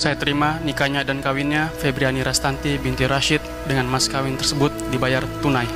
Saya terima nikahnya dan kawinnya Febriani Rastanti binti Rashid dengan mas kawin tersebut dibayar tunai.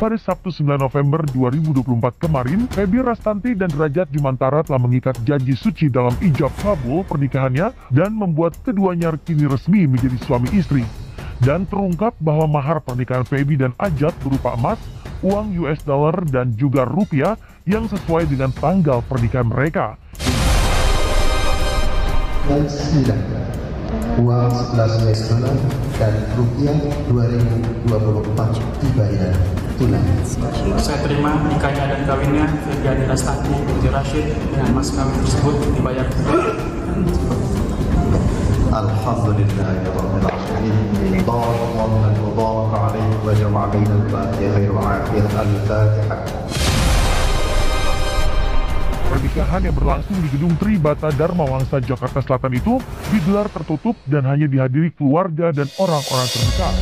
Pada Sabtu 9 November 2024 kemarin, Feby Rastanti dan Derajat Jumantara telah mengikat janji suci dalam ijab kabul pernikahannya dan membuat keduanya kini resmi menjadi suami istri. Dan terungkap bahwa mahar pernikahan Feby dan Ajat berupa emas, uang US dollar dan juga rupiah yang sesuai dengan tanggal pernikahan mereka. Dan 9, uang 11 US dollar dan rupiah 2024 dibayar tunai. Saya terima nikahnya dan kawinnya Febriani Rastanti binti Rashid dengan mas kawin tersebut dibayar tunai. Alhamdulillahirabbil alamin. Barakallahu wa baraka alaihi wa jama'a bainal fatihah wa afiyah al-fatihah. Pernikahan yang berlangsung di Gedung Tribata Dharma Wangsa Jakarta Selatan itu digelar tertutup dan hanya dihadiri keluarga dan orang-orang terdekat.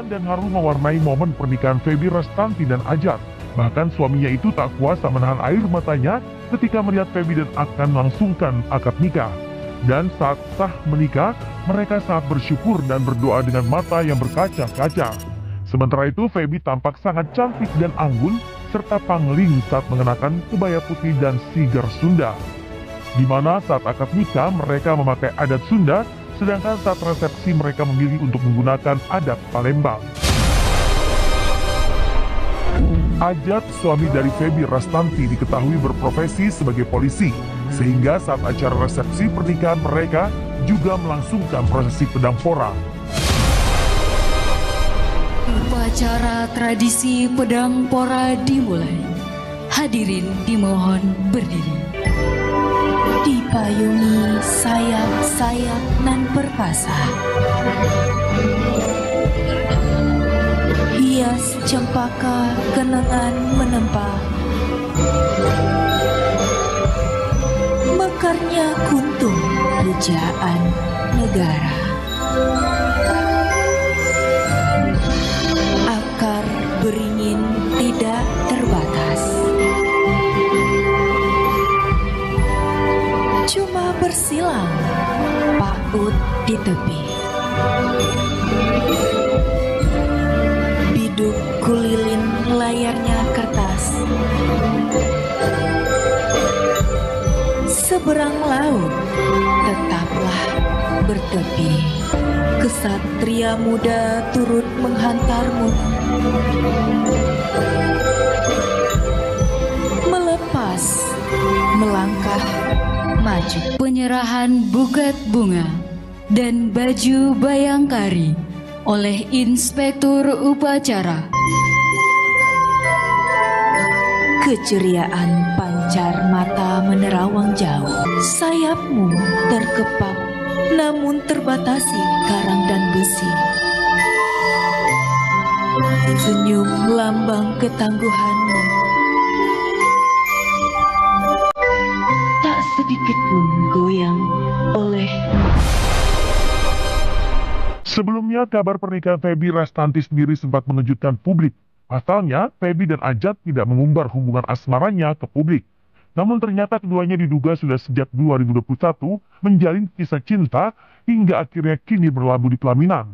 Dan haru mewarnai momen pernikahan Feby Rastanti dan Ajat. Bahkan suaminya itu tak kuasa menahan air matanya ketika melihat Feby dan akan melangsungkan akad nikah. Dan saat sah menikah, mereka sangat bersyukur dan berdoa dengan mata yang berkaca-kaca. Sementara itu Feby tampak sangat cantik dan anggun serta pangling saat mengenakan kebaya putih dan sigar Sunda. Di mana saat akad nikah mereka memakai adat Sunda, sedangkan saat resepsi mereka memilih untuk menggunakan adat Palembang. Ajat, suami dari Feby Rastanti, diketahui berprofesi sebagai polisi, sehingga saat acara resepsi pernikahan mereka juga melangsungkan prosesi pedang pora. Upacara tradisi pedang pora dimulai. Hadirin dimohon berdiri. Dipayungi sayap-sayap nan perkasa, hias cempaka kenangan menempah, mekarnya kuntum pujaan negara, akar beringin tidak terbatas, cuma bersilang paut di tepi. Biduk kulilin layarnya kertas, seberang laut tetaplah bertepi. Kesatria muda turut menghantarmu, melepas melangkah maju. Penyerahan buket bunga dan baju bayangkari oleh Inspektur Upacara. Keceriaan pancar mata menerawang jauh. Sayapmu terkepak namun terbatasi karang dan besi. Senyum lambang ketangguhanmu. Tak sedikit pun goyang oleh. Sebelumnya, kabar pernikahan Feby Rastanti sendiri sempat mengejutkan publik. Pasalnya, Feby dan Ajat tidak mengumbar hubungan asmaranya ke publik. Namun ternyata keduanya diduga sudah sejak 2021 menjalin kisah cinta hingga akhirnya kini berlabuh di pelaminan.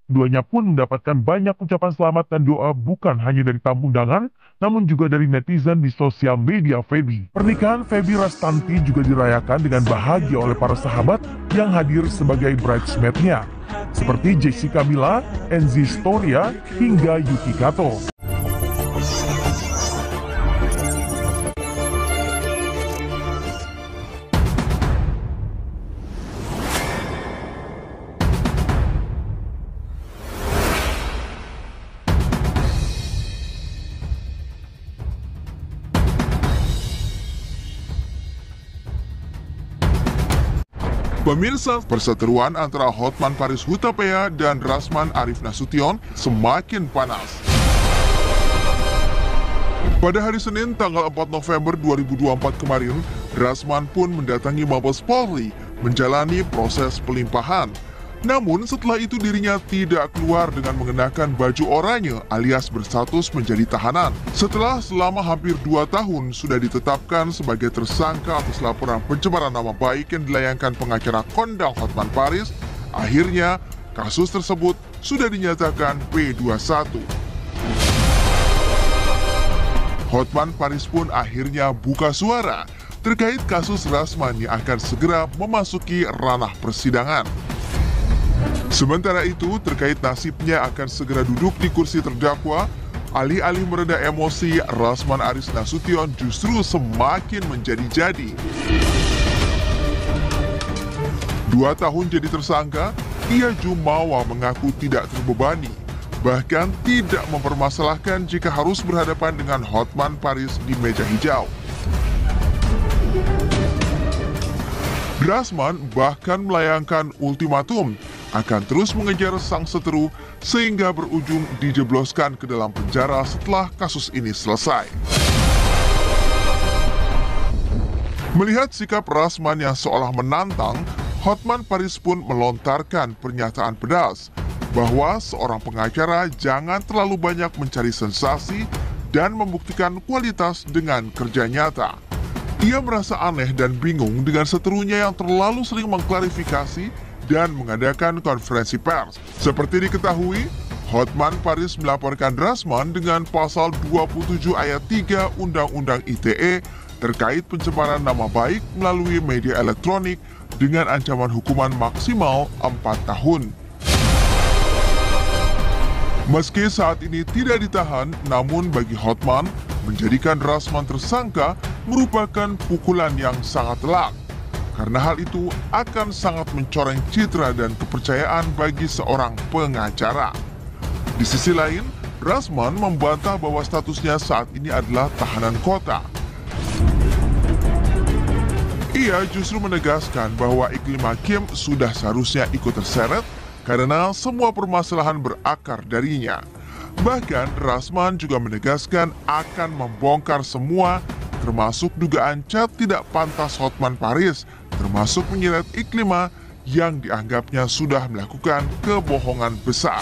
Keduanya pun mendapatkan banyak ucapan selamat dan doa bukan hanya dari tamu undangan, namun juga dari netizen di sosial media Feby. Pernikahan Feby Rastanti juga dirayakan dengan bahagia oleh para sahabat yang hadir sebagai bridesmaid-nya, seperti Jessica Mila, Enzi Storia, hingga Yuki Kato. Pemirsa, perseteruan antara Hotman Paris Hutapea dan Rasman Arif Nasution semakin panas. Pada hari Senin tanggal 4 November 2024 kemarin, Rasman pun mendatangi Mabes Polri menjalani proses pelimpahan. Namun setelah itu dirinya tidak keluar dengan mengenakan baju oranye alias berstatus menjadi tahanan. Setelah selama hampir 2 tahun sudah ditetapkan sebagai tersangka atas laporan pencemaran nama baik yang dilayangkan pengacara kondang Hotman Paris, akhirnya kasus tersebut sudah dinyatakan P21. Hotman Paris pun akhirnya buka suara terkait kasus Rasman yang akan segera memasuki ranah persidangan. Sementara itu, terkait nasibnya akan segera duduk di kursi terdakwa, alih-alih mereda emosi, Rasman Arif Nasution justru semakin menjadi-jadi. 2 tahun jadi tersangka, ia jumawa mengaku tidak terbebani, bahkan tidak mempermasalahkan jika harus berhadapan dengan Hotman Paris di meja hijau. Rasman bahkan melayangkan ultimatum akan terus mengejar sang seteru sehingga berujung dijebloskan ke dalam penjara setelah kasus ini selesai. Melihat sikap Rasman yang seolah menantang, Hotman Paris pun melontarkan pernyataan pedas bahwa seorang pengacara jangan terlalu banyak mencari sensasi dan membuktikan kualitas dengan kerja nyata. Ia merasa aneh dan bingung dengan seterunya yang terlalu sering mengklarifikasi dan mengadakan konferensi pers. Seperti diketahui, Hotman Paris melaporkan Rasman dengan pasal 27 ayat 3 Undang-Undang ITE terkait pencemaran nama baik melalui media elektronik dengan ancaman hukuman maksimal 4 tahun. Meski saat ini tidak ditahan, namun bagi Hotman, menjadikan Rasman tersangka merupakan pukulan yang sangat telak. Karena hal itu akan sangat mencoreng citra dan kepercayaan bagi seorang pengacara. Di sisi lain, Rasman membantah bahwa statusnya saat ini adalah tahanan kota. Ia justru menegaskan bahwa iklim hakim sudah seharusnya ikut terseret karena semua permasalahan berakar darinya. Bahkan Rasman juga menegaskan akan membongkar semua, termasuk dugaan chat tidak pantas Hotman Paris, termasuk menyeret Iklima yang dianggapnya sudah melakukan kebohongan besar.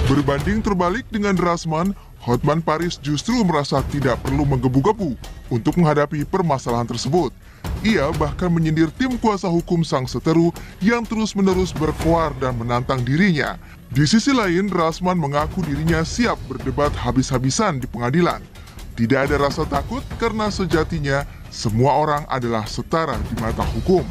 Berbanding terbalik dengan Rasman, Hotman Paris justru merasa tidak perlu menggebu-gebu untuk menghadapi permasalahan tersebut. Ia bahkan menyindir tim kuasa hukum sang seteru yang terus-menerus berkoar dan menantang dirinya. Di sisi lain, Rasman mengaku dirinya siap berdebat habis-habisan di pengadilan. Tidak ada rasa takut karena sejatinya semua orang adalah setara di mata hukum.